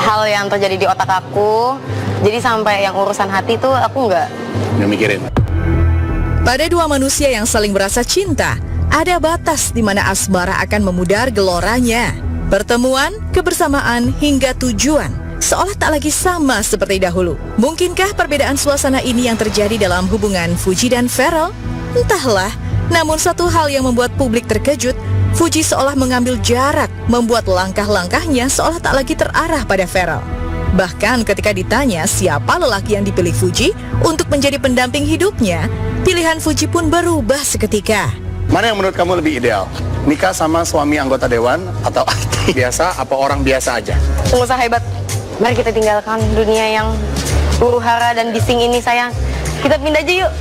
hal yang terjadi di otak aku. Jadi sampai yang urusan hati tuh aku nggak mikirin. Pada dua manusia yang saling merasa cinta, ada batas di mana asmara akan memudar geloranya. Pertemuan, kebersamaan, hingga tujuan seolah tak lagi sama seperti dahulu. Mungkinkah perbedaan suasana ini yang terjadi dalam hubungan Fuji dan Pharrell? Entahlah, namun satu hal yang membuat publik terkejut, Fuji seolah mengambil jarak, membuat langkah-langkahnya seolah tak lagi terarah pada Pharrell. Bahkan ketika ditanya siapa lelaki yang dipilih Fuji untuk menjadi pendamping hidupnya, pilihan Fuji pun berubah seketika. Mana yang menurut kamu lebih ideal? Nikah sama suami anggota dewan atau artis biasa apa orang biasa aja? pengusaha hebat. Mari kita tinggalkan dunia yang huru-hara dan bising ini, sayang. Kita pindah aja yuk.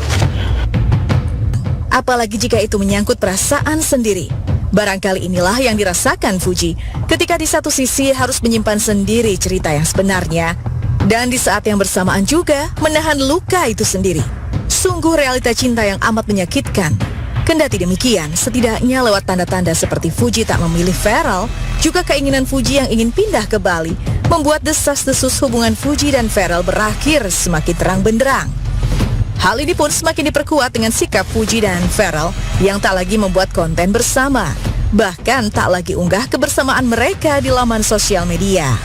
Apalagi jika itu menyangkut perasaan sendiri. Barangkali inilah yang dirasakan Fuji ketika di satu sisi harus menyimpan sendiri cerita yang sebenarnya, dan di saat yang bersamaan juga menahan luka itu sendiri. Sungguh realita cinta yang amat menyakitkan. Kendati demikian, setidaknya lewat tanda-tanda seperti Fuji tak memilih Pharrell, juga keinginan Fuji yang ingin pindah ke Bali, membuat desas-desus hubungan Fuji dan Pharrell berakhir semakin terang benderang. Hal ini pun semakin diperkuat dengan sikap Fuji dan Pharrell yang tak lagi membuat konten bersama, bahkan tak lagi unggah kebersamaan mereka di laman sosial media.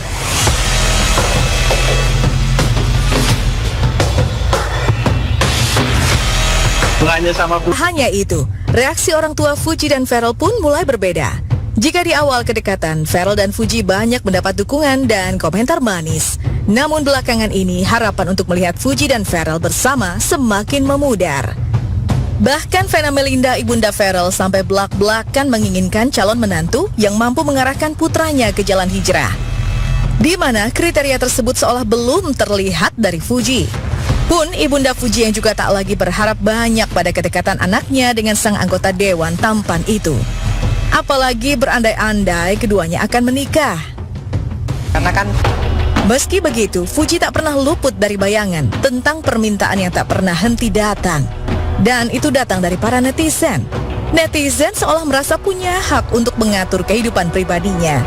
Hanya itu, reaksi orang tua Fuji dan Pharrell pun mulai berbeda. Jika di awal kedekatan, Pharrell dan Fuji banyak mendapat dukungan dan komentar manis. Namun belakangan ini, harapan untuk melihat Fuji dan Pharrell bersama semakin memudar. Bahkan Vena Melinda, ibunda Pharrell, sampai belak-belakan menginginkan calon menantu yang mampu mengarahkan putranya ke jalan hijrah, di mana kriteria tersebut seolah belum terlihat dari Fuji. Pun ibunda Fuji yang juga tak lagi berharap banyak pada kedekatan anaknya dengan sang anggota dewan tampan itu. Apalagi berandai-andai keduanya akan menikah. Karena kan meski begitu, Fuji tak pernah luput dari bayangan tentang permintaan yang tak pernah henti datang. Dan itu datang dari para netizen. Netizen seolah merasa punya hak untuk mengatur kehidupan pribadinya,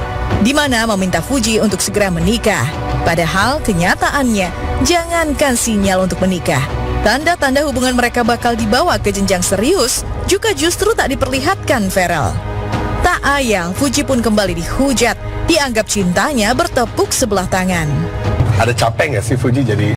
di mana meminta Fuji untuk segera menikah. Padahal kenyataannya, jangankan sinyal untuk menikah, tanda-tanda hubungan mereka bakal dibawa ke jenjang serius juga justru tak diperlihatkan Pharrell. Tak ayal, Fuji pun kembali dihujat, dianggap cintanya bertepuk sebelah tangan. Ada capek nggak sih Fuji jadi